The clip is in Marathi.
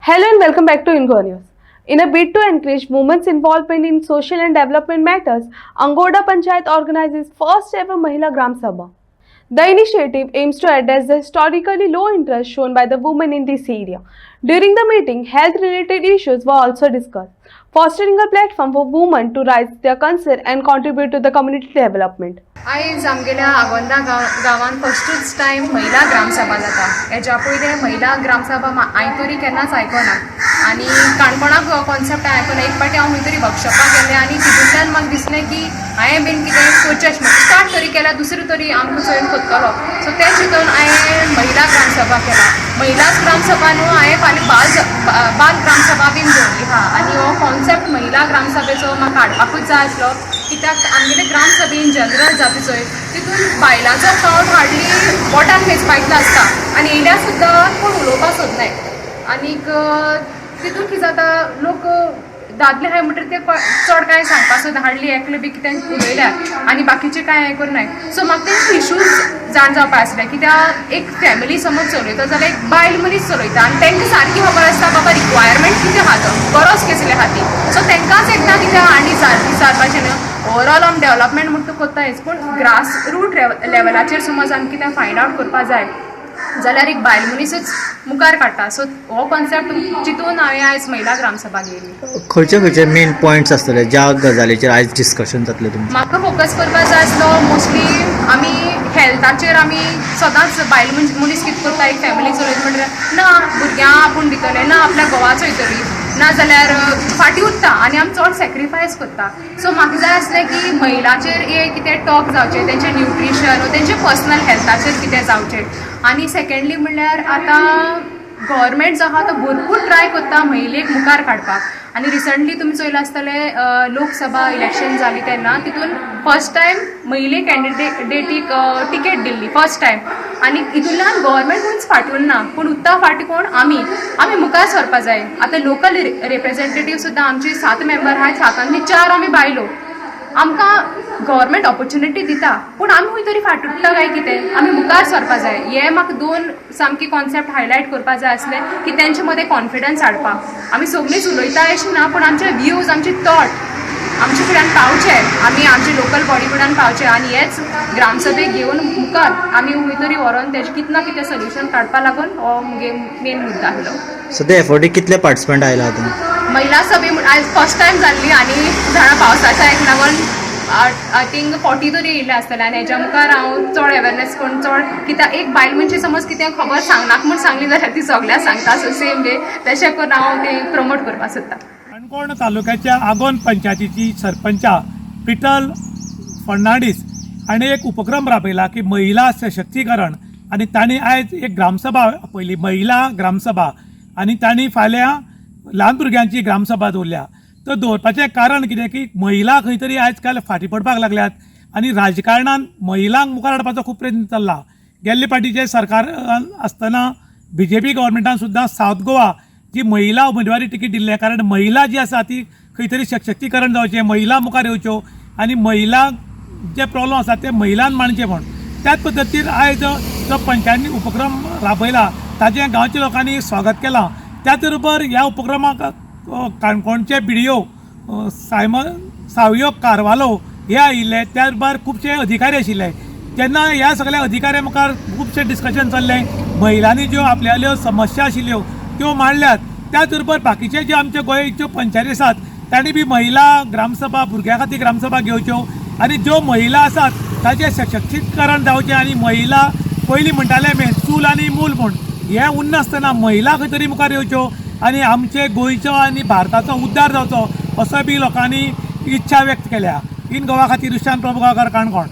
Hello and welcome back to Ingo News. In a bid to encourage women's involvement in social and development matters, Angoda Panchayat organizes first ever Mahila Gram Sabha. The initiative aims to address the historically low interest shown by the women in this area. During the meeting, health-related issues were also discussed, fostering a platform for women to raise their concern and contribute to the community development. आयज आमगेल्या आगोंदा गांवांत फस्टूच टायम महिला ग्रामसभा जाता. हेच्या पयलीं महिला ग्रामसभा हांवें तरी केन्नाच आयकोना आनी काणकोणाक कॉन्सेप्ट आयकोना. एक फावटी हांव खंय तरी वर्कशॉपाक गेलें आनी तितूंतल्यान म्हाका दिसलें की हांवें बीन कितें सोचचें स्टार्ट तरी केल्यार दुसरो तरी आमकां चोयन कोत्तलो. सो तें चिंतून हांवें महिला ग्रामसभा केला. महिला ग्रामसभा न्हू हांवें फाल्यां बाल ग्रामसभा बीन दवरली हा आनी हो कॉन्सेप्ट महिला ग्रामसभेचो म्हाका हाडपाकूच जाय आसलो. कित्याक आमगेले ग्रामसभेन जनरल जाता चोय तितून बायलांचो कावंट हार्डली बोटान वेचपा इतलो आसता आनी येयल्यार सुद्दां कोण उलोवपाक सोदनाय. आनीक तितून कितें जाता लोक दादले आहाय म्हणटा ते चड कांय सांगपाक सोदना. हार्डली एकले बी कितें उलयल्यार आनी बाकीचे कांय आयकून नाय. सो म्हाका तेंचे इश्यूज जाण जावपाक आसले. कित्याक एक फॅमिली समज चलयता जाल्यार एक बायल मनीस चलयता आनी तांकां सारकी खबर आसता बाबा रिक्वायरमेंट कितें आहा तो गरज कसले आहा ती. सो तांकांच एकदां कितें आनी विचारपाचें न्हू. ओवरऑल आमी डेव्हलपमेंट म्हणटा कोत्ता हेच पूण ग्रास रूट लेवलाचेर समज आमी कितें फायंड आवट करपा जाय जाल्यार एक बायल मनीसच मुखार काडटा. सो हो कॉन्सेप्ट चिंतून हांवें आयज महिला ग्रामसभा घेयली. खंयचे मेन पॉयंट्स आसतले ज्या गजालीचेर आयज डिस्कशन जातलें तुमचें? म्हाका फोकस करपाक जाय आसलो मोस्टली आमी हेल्थाचेर आमी सदांच बायल मनीस कितें करता एक फॅमिली चलयता म्हणल्यार ना भुरग्यां आपूण दितले ना आपल्या घोवा चोयतली ना जाल्यार फाटीं उरता आनी आमी चड सॅक्रिफायस करता. सो म्हाका जाय आसलें की महिलाचेर एक कितें टॉक जावचें तेंचें न्यूट्रिशन वा तेंचें पर्सनल हेल्थाचेर कितें जावचें. आनी सेकेंडली म्हणल्यार आतां गव्हर्मेंट जो आहा तो भरपूर ट्राय करता महिलेक मुखार काडपाक. आनी रिसंटली तुमी चोयलां आसतलें लोकसभा इलेक्शन जाली तेन्ना तितून फर्स्ट टायम महिले कॅन्डिडेटीक टिकेट दिल्ली फर्स्ट टायम. आनी हितूंतल्यान गव्हर्मेंट खंयच फाटून ना पूण उत्ता फाटी कोण आमी मुखार सरपा जाय. आतां लोकल रिप्रेझेंटेटीव सुद्दां आमचे 7 मेंबर आहाय 7 4 आमी बायलो. आमकां गव्हर्मेंट ऑपॉर्च्युनिटी दिता पूण आमी खंय तरी फाटुरता काय कितें आमी मुखार सरपा जाय. हे म्हाका 2 सामके कॉन्सेप्ट हायलायट करपा जाय आसले की तेंचे मदें कॉन्फिडन्स हाडपाक. आमी सगळींच उलयता अशें ना पूण आमचे व्ह्यूज आमचे थॉट आमचे फुड्यान पावचे आमी आमचे लोकल बॉडी फुड्यान पावचे आनी हेच ग्रामसभेक घेवन मुखार आमी खंय तरी व्हरोन तेजें कितें ना कितें सोल्युशन काडपा लागून हो मुगे मेन मुद्दो आसलो. सो ते एफर्टीक कितले पार्टिसिपंट आयला आतां? महिला सभे आयज फर्स्ट टायम जाल्ली आनी झाडां पावसाच्या एक लागून आय थिंक 40 तरी येयल्ले आसतले. आनी हेच्या मुखार हांव चड अवेरनेस करून चड कित्याक एक बायल म्हणजे समज कितें खबर सांगनाक म्हूण सांगली जाल्यार ती सगळ्यांक सांगता. सो सेम वे तशें करून हांव तें प्रमोट करपाक सोदतां. काणकोण तालुक्याच्या आगोंद पंचायतीची सरपंचा पिटल फर्नांडीस हाणें एक उपक्रम राबयला की महिला सशक्तीकरण. आनी तांणी आयज एक ग्रामसभा पयली महिला ग्रामसभा आनी तांणी फाल्यां ल्हान भुरग्यांची ग्रामसभा दवरल्या. तर दवरपाचें कारण कितें की महिला खंय तरी आयज काल फाटीं पडपाक लागल्यात आनी राजकारणान महिलांक मुखार हाडपाचो खूब प्रयत्न चल्ला. गेल्ले फाटीचे सरकार आसतना BJP गव्हर्मेंटान सुद्दां सावथ गोवा जी महिला उमेदवारी तिकीट दिल्ले कारण महिला जी आसा ती खंय तरी सशक्तीकरण जावचें महिला मुखार येवच्यो आनी महिलांक जे प्रॉब्लम आसा ते महिलांन मांडचे म्हण. त्याच पद्दतीन आयज जो पंचायतीन उपक्रम राबयला ताजें गांवच्या लोकांनी स्वागत केलां. त्याच बरोबर ह्या उपक्रमाक काणकोणचे BDO सावयो कारवालो हे आयिल्ले. त्याच बरोबर खुबशे अधिकारी आशिल्ले. जेन्ना ह्या सगळ्या अधिकाऱ्यां मुखार खुबशें डिस्कशन चल्लें महिलांनी ज्यो आपल्याल्यो समस्या आशिल्ल्यो त्यो मांडल्यात. त्याच बरोबर बाकीचे जे आमचे गोंयच्यो पंचायती आसात तांणी बी महिला ग्रामसभा भुरग्यां खातीर ग्रामसभा घेवच्यो आनी ज्यो महिला आसात ताचें सशक्तीकरण जावचें. आनी महिला पयलीं म्हणटाले चूल आनी मूल म्हूण हें उरना आसतना महिला खंय तरी मुखार येवच्यो आनी आमचे गोंयचो आनी भारताचो उद्धार जावचो असो बी लोकांनी इच्छा व्यक्त केल्या. इन गोवा खातीर रुशान प्रभुगांवकार, काणकोण.